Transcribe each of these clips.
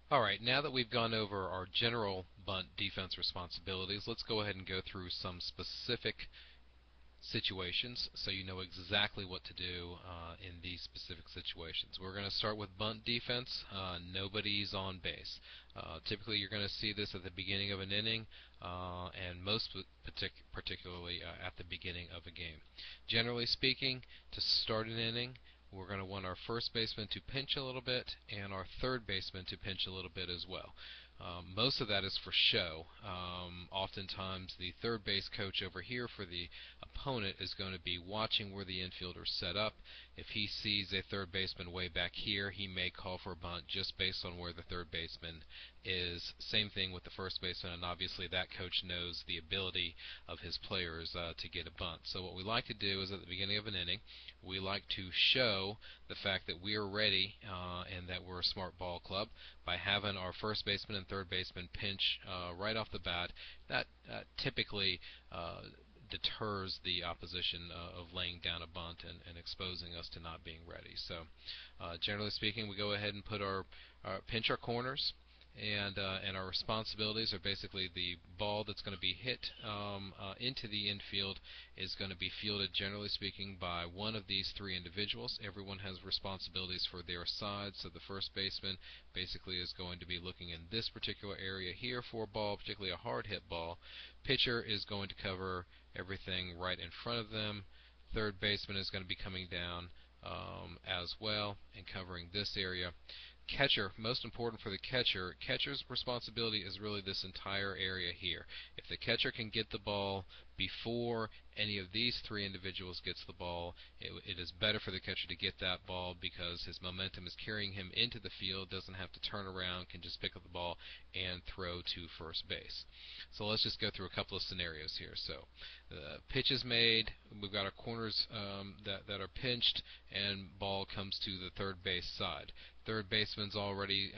Alright, now that we've gone over our general bunt defense responsibilities, let's go ahead and go through some specific situations so you know exactly what to do in these specific situations. We're going to start with bunt defense. Nobody's on base. Typically you're going to see this at the beginning of an inning and most particularly at the beginning of a game. Generally speaking, to start an inning, we're going to want our first baseman to pinch a little bit and our third baseman to pinch a little bit as well. Most of that is for show. Oftentimes the third base coach over here for the opponent is going to be watching where the infielder's set up. If he sees a third baseman way back here, he may call for a bunt just based on where the third baseman is. Same thing with the first baseman, and obviously that coach knows the ability of his players to get a bunt. So what we like to do is at the beginning of an inning, we like to show the fact that we are ready and that we're a smart ball club by having our first baseman and third baseman pinch right off the bat. That typically deters the opposition of laying down a bunt and exposing us to not being ready. So generally speaking, we go ahead and put our pinch our corners, and our responsibilities are basically the ball that's going to be hit into the infield is going to be fielded, generally speaking, by one of these three individuals. Everyone has responsibilities for their side, so the first baseman basically is going to be looking in this particular area here for a ball, particularly a hard hit ball. Pitcher is going to cover everything right in front of them. Third baseman is going to be coming down as well and covering this area. Catcher, most important for the catcher, catcher's responsibility is really this entire area here. If the catcher can get the ball before any of these three individuals gets the ball, it is better for the catcher to get that ball because his momentum is carrying him into the field, doesn't have to turn around, can just pick up the ball and throw to first base. So let's just go through a couple of scenarios here. So pitch is made, we've got our corners that are pinched, and ball comes to the third base side. Third baseman's already,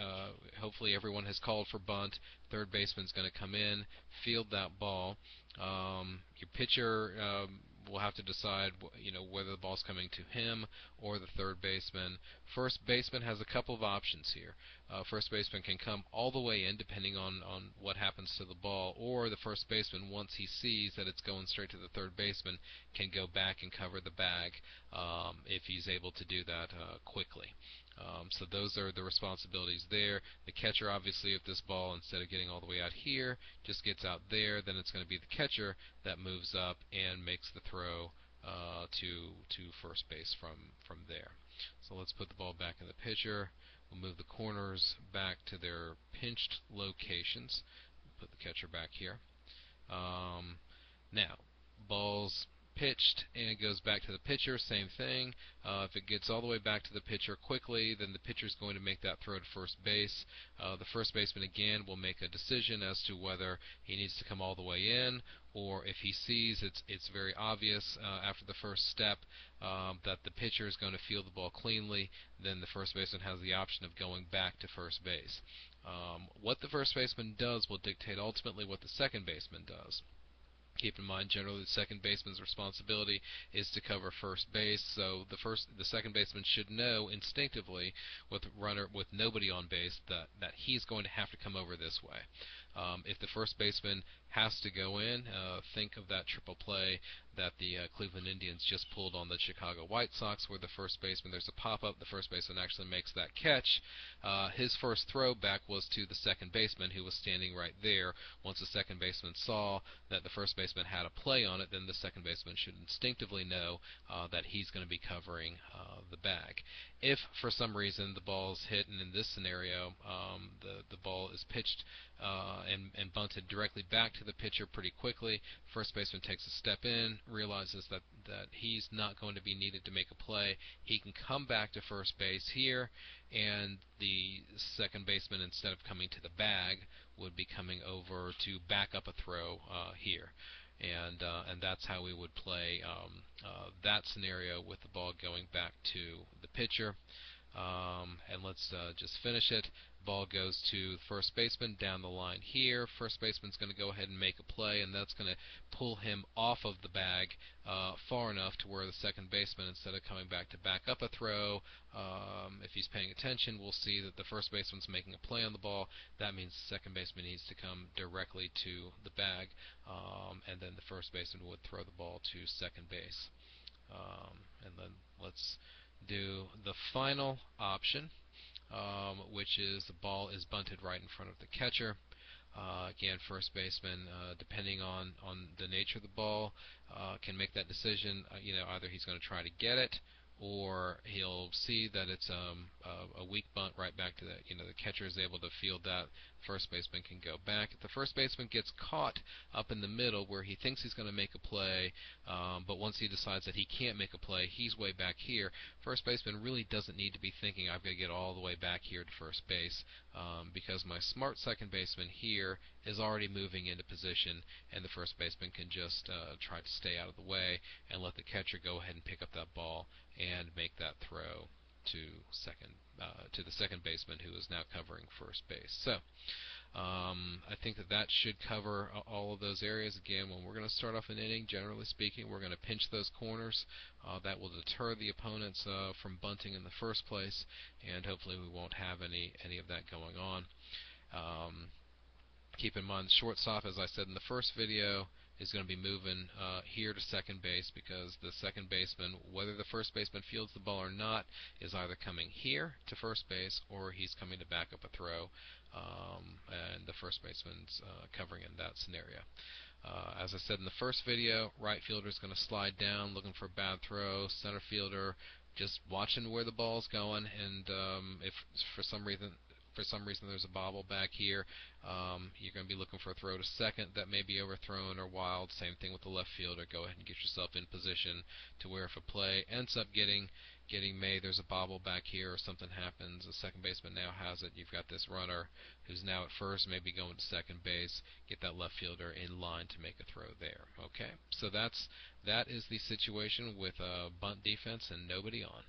hopefully everyone has called for bunt. Third baseman's going to come in, field that ball. Your pitcher will have to decide, whether the ball's coming to him or the third baseman. First baseman has a couple of options here. First baseman can come all the way in, depending on what happens to the ball, or the first baseman, once he sees that it's going straight to the third baseman, can go back and cover the bag if he's able to do that quickly. So those are the responsibilities there. The catcher, obviously, if this ball, instead of getting all the way out here, just gets out there, then it's going to be the catcher that moves up and makes the throw to first base from there. So let's put the ball back in the pitcher. We'll move the corners back to their pinched locations. Put the catcher back here. Now, ball's pitched and it goes back to the pitcher, same thing. If it gets all the way back to the pitcher quickly, then the pitcher is going to make that throw to first base. The first baseman again will make a decision as to whether he needs to come all the way in, or if he sees it's very obvious after the first step that the pitcher is going to field the ball cleanly, then the first baseman has the option of going back to first base. What the first baseman does will dictate ultimately what the second baseman does. Keep in mind, generally the second baseman's responsibility is to cover first base, so the second baseman should know instinctively with nobody on base that he's going to have to come over this way. If the first baseman has to go in, think of that triple play that the Cleveland Indians just pulled on the Chicago White Sox, where the first baseman, there's a pop-up, the first baseman actually makes that catch. His first throw back was to the second baseman, who was standing right there. Once the second baseman saw that the first baseman had a play on it, then the second baseman should instinctively know that he's going to be covering the bag. If for some reason the ball's hit, and in this scenario the ball is pitched and bunted directly back to the pitcher pretty quickly, first baseman takes a step in, realizes that he's not going to be needed to make a play. He can come back to first base here, and the second baseman, instead of coming to the bag, would be coming over to back up a throw here. And that's how we would play that scenario with the ball going back to the pitcher. And let's just finish it. Ball goes to first baseman down the line here. First baseman's going to go ahead and make a play, and that's going to pull him off of the bag far enough to where the second baseman, instead of coming back to back up a throw, if he's paying attention, we'll see that the first baseman's making a play on the ball. That means the second baseman needs to come directly to the bag, and then the first baseman would throw the ball to second base. And then let's do the final option, which is the ball is bunted right in front of the catcher. Again, first baseman, depending on the nature of the ball, can make that decision. Either he's going to try to get it, or he'll see that it's a weak bunt right back to the catcher is able to field that. First baseman can go back. If the first baseman gets caught up in the middle where he thinks he's going to make a play, but once he decides that he can't make a play, he's way back here. First baseman really doesn't need to be thinking, I've got to get all the way back here to first base, because my smart second baseman here is already moving into position, and the first baseman can just try to stay out of the way and let the catcher go ahead and pick up that ball and make that throw to the second baseman, who is now covering first base. So I think that should cover all of those areas. Again, when we're going to start off an inning, generally speaking, we're going to pinch those corners. That will deter the opponents from bunting in the first place, and hopefully we won't have any of that going on. Keep in mind the shortstop, as I said in the first video, is going to be moving here to second base, because the second baseman, whether the first baseman fields the ball or not, is either coming here to first base or he's coming to back up a throw, and the first baseman's covering in that scenario. As I said in the first video, right fielder is going to slide down looking for a bad throw. Center fielder just watching where the ball's going, and if for some reason there's a bobble back here, you're going to be looking for a throw to second that may be overthrown or wild. Same thing with the left fielder. Go ahead and get yourself in position to where if a play ends up getting made, there's a bobble back here or something happens, the second baseman now has it, you've got this runner who's now at first, maybe going to second base, get that left fielder in line to make a throw there. Okay, so that is the situation with bunt defense and nobody on.